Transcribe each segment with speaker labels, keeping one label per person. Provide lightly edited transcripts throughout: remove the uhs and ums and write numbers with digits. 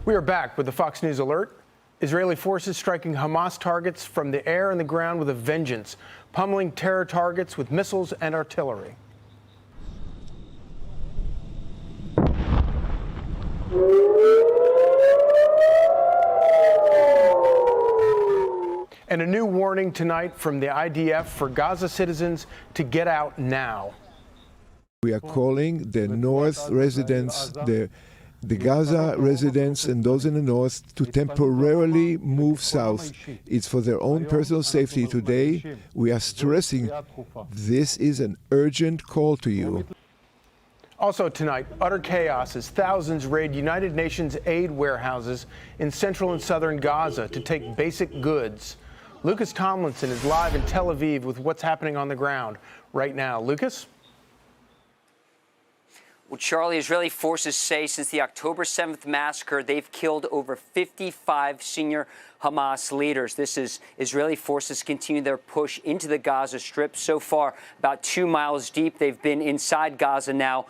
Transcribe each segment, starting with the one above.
Speaker 1: We are back with the Fox News alert. Israeli forces striking Hamas targets from the air and the ground with a vengeance, pummeling terror targets with missiles and artillery. And a new warning tonight from the IDF for Gaza citizens to get out now.
Speaker 2: We are calling the North residents, the Gaza residents and those in the north to temporarily move south. It's for their own personal safety today. We are stressing this is an urgent call to you.
Speaker 1: Also tonight, utter chaos as thousands raid United Nations aid warehouses in central and southern Gaza to take basic goods. Lucas Tomlinson is live in Tel Aviv with what's happening on the ground right now. Lucas?
Speaker 3: Well, Charlie, Israeli forces say since the October 7th massacre, they've killed over 55 senior Hamas leaders. This is Israeli forces continue their push into the Gaza Strip. So far, about 2 miles deep. They've been inside Gaza now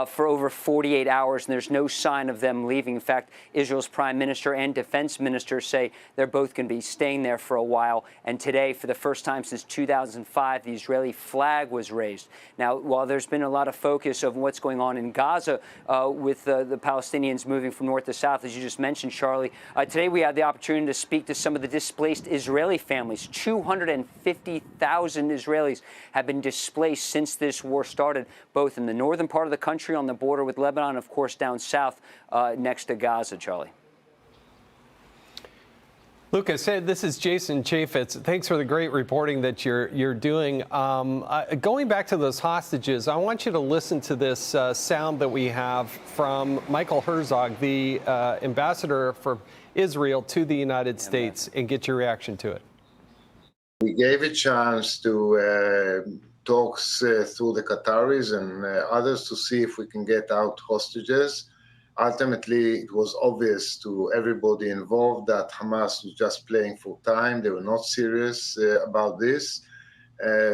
Speaker 3: for over 48 hours, and there's no sign of them leaving. In fact, Israel's prime minister and defense minister say they're both going to be staying there for a while. And today, for the first time since 2005, the Israeli flag was raised. Now, while there's been a lot of focus of what's going on in Gaza with the Palestinians moving from north to south, as you just mentioned, Charlie, today we had the opportunity to speak to some of the displaced Israeli families. 250,000 Israelis have been displaced since this war started, both in the northern part of the country on the border with Lebanon, of course, down south next to Gaza, Charlie.
Speaker 4: Lucas, this is Jason Chaffetz. Thanks for the great reporting that you're doing. Going back to those hostages, I want you to listen to this sound that we have from Michael Herzog, the ambassador for Israel to the United States, and get your reaction to it.
Speaker 5: We gave a chance to talks through the Qataris and others to see if we can get out hostages. Ultimately, it was obvious to everybody involved that Hamas was just playing for time. They were not serious about this.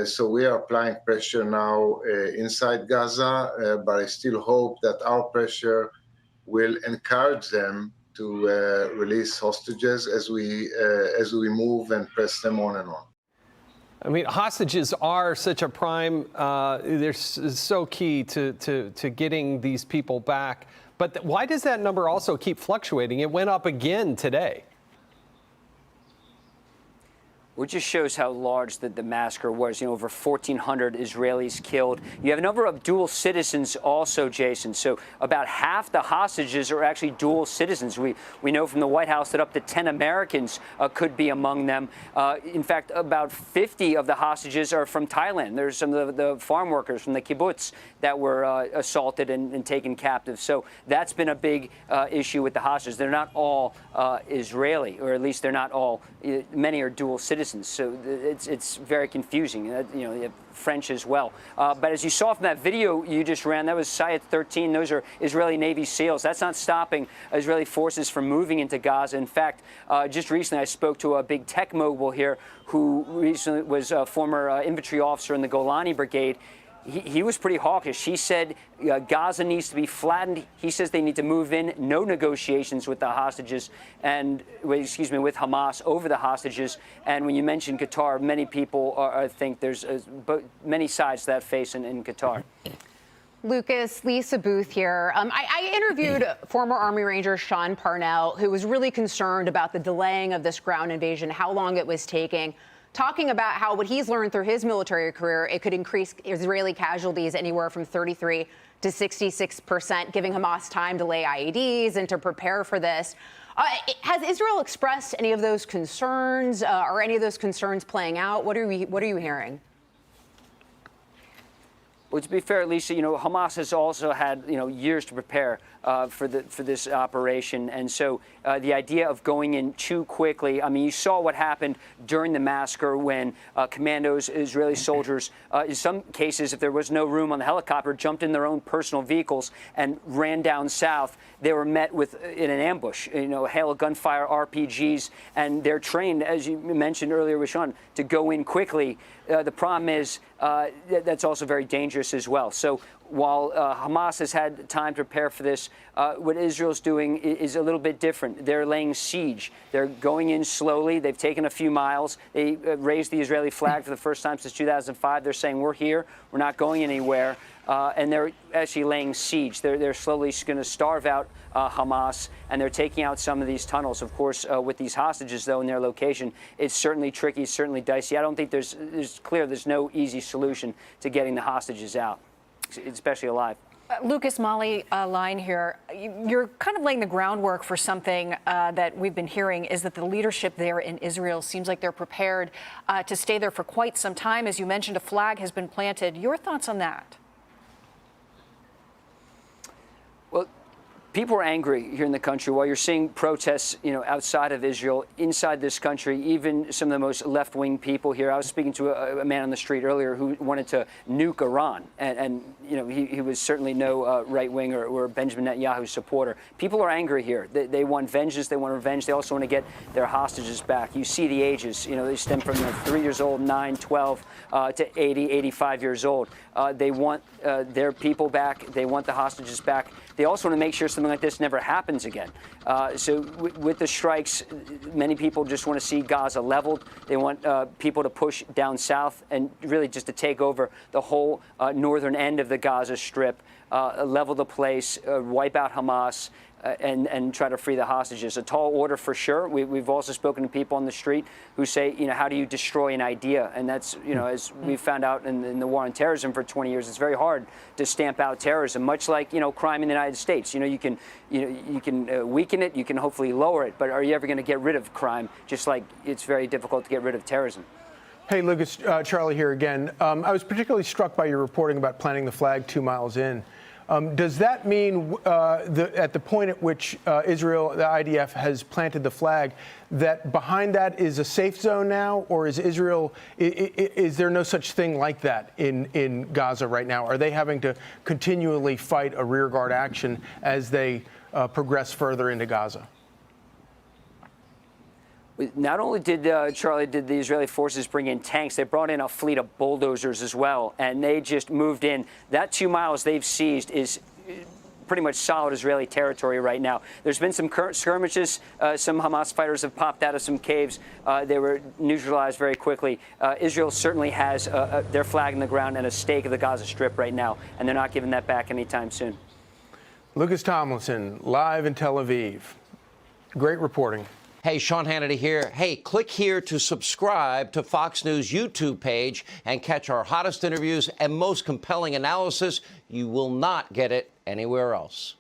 Speaker 5: So we are applying pressure now inside Gaza, but I still hope that our pressure will encourage them to release hostages as we move and press them on and on.
Speaker 4: I mean, hostages are such a prime, they're so key to getting these people back. But why does that number also keep fluctuating? It went up again today.
Speaker 3: Which just shows how large the massacre was. You know, over 1,400 Israelis killed. You have a number of dual citizens also, Jason. So about half the hostages are actually dual citizens. We know from the White House that up to 10 Americans could be among them. In fact, about 50 of the hostages are from Thailand. There's some of the farm workers from the kibbutz that were assaulted and taken captive. So that's been a big issue with the hostages. They're not all Israeli, or at least they're not all. Many are dual citizens. So it's very confusing. You know, you have French as well. But as you saw from that video you just ran, that was Sayed 13. Those are Israeli Navy SEALs. That's not stopping Israeli forces from moving into Gaza. In fact, just recently I spoke to a big tech mogul here who recently was a former infantry officer in the Golani Brigade. He was pretty hawkish. He said Gaza needs to be flattened. He says they need to move in. No negotiations with the hostages and, with Hamas over the hostages. And when you mention Qatar, many people think there's many sides to that face in Qatar.
Speaker 6: Lucas, Lisa Booth here. I interviewed former Army Ranger Sean Parnell, who was really concerned about the delaying of this ground invasion, how long it was taking, talking about how what he's learned through his military career, it could increase Israeli casualties anywhere from 33 to 66%, giving Hamas time to lay IEDs and to prepare for this. Has Israel expressed any of those concerns? Are any of those concerns playing out? What are you hearing?
Speaker 3: Well, to be fair, Lisa, Hamas has also had, years to prepare for this operation. And so the idea of going in too quickly, I mean, you saw what happened during the massacre when commandos, Israeli soldiers, in some cases, if there was no room on the helicopter, jumped in their own personal vehicles and ran down south. They were met in an ambush, hail of gunfire, RPGs, and they're trained, as you mentioned earlier with Sean, to go in quickly. The problem is that's also very dangerous as well. So while Hamas has had time to prepare for this, what Israel's doing is a little bit different. They're laying siege. They're going in slowly. They've taken a few miles. They raised the Israeli flag for the first time since 2005. They're saying, we're here. We're not going anywhere. And they're actually laying siege. They're slowly going to starve out Hamas, and they're taking out some of these tunnels. Of course, with these hostages, though, in their location, it's certainly tricky, certainly dicey. I don't think there's no easy solution to getting the hostages out, especially alive.
Speaker 7: Lucas, Molly, line here. You're kind of laying the groundwork for something that we've been hearing, is that the leadership there in Israel seems like they're prepared to stay there for quite some time. As you mentioned, a flag has been planted. Your thoughts on that?
Speaker 3: Well, people are angry here in the country. While you're seeing protests, outside of Israel, inside this country, even some of the most left-wing people here. I was speaking to a man on the street earlier who wanted to nuke Iran, and he was certainly no right-wing or Benjamin Netanyahu supporter. People are angry here. They want vengeance. They want revenge. They also want to get their hostages back. You see the ages. They stem from 3 years old, 9, 12, to 80, 85 years old. They want their people back. They want the hostages back. They also want to make sure something like this never happens again. So with the strikes, many people just want to see Gaza leveled. They want people to push down south and really just to take over the whole northern end of the Gaza Strip, level the place, wipe out Hamas, and try to free the hostages. A tall order for sure. We've also spoken to people on the street who say, how do you destroy an idea? And that's, as we've found out in the war on terrorism for 20 years, it's very hard to stamp out terrorism, much like, crime in the United States. You can weaken it, you can hopefully lower it, but are you ever going to get rid of crime? Just like it's very difficult to get rid of terrorism.
Speaker 1: Hey, Lucas, Charlie here again. I was particularly struck by your reporting about planting the flag 2 miles in. Does that mean at the point at which Israel, the IDF, has planted the flag, that behind that is a safe zone now, or is Israel, is there no such thing like that in Gaza right now? Are they having to continually fight a rearguard action as they progress further into Gaza?
Speaker 3: Not only did the Israeli forces bring in tanks, they brought in a fleet of bulldozers as well, and they just moved in. That 2 miles they've seized is pretty much solid Israeli territory right now. There's been some skirmishes. Some Hamas fighters have popped out of some caves. They were neutralized very quickly. Israel certainly has their flag in the ground and a stake of the Gaza Strip right now, and they're not giving that back anytime soon.
Speaker 1: Lucas Tomlinson, live in Tel Aviv. Great reporting.
Speaker 8: Hey, Sean Hannity here. Hey, click here to subscribe to Fox News YouTube page and catch our hottest interviews and most compelling analysis. You will not get it anywhere else.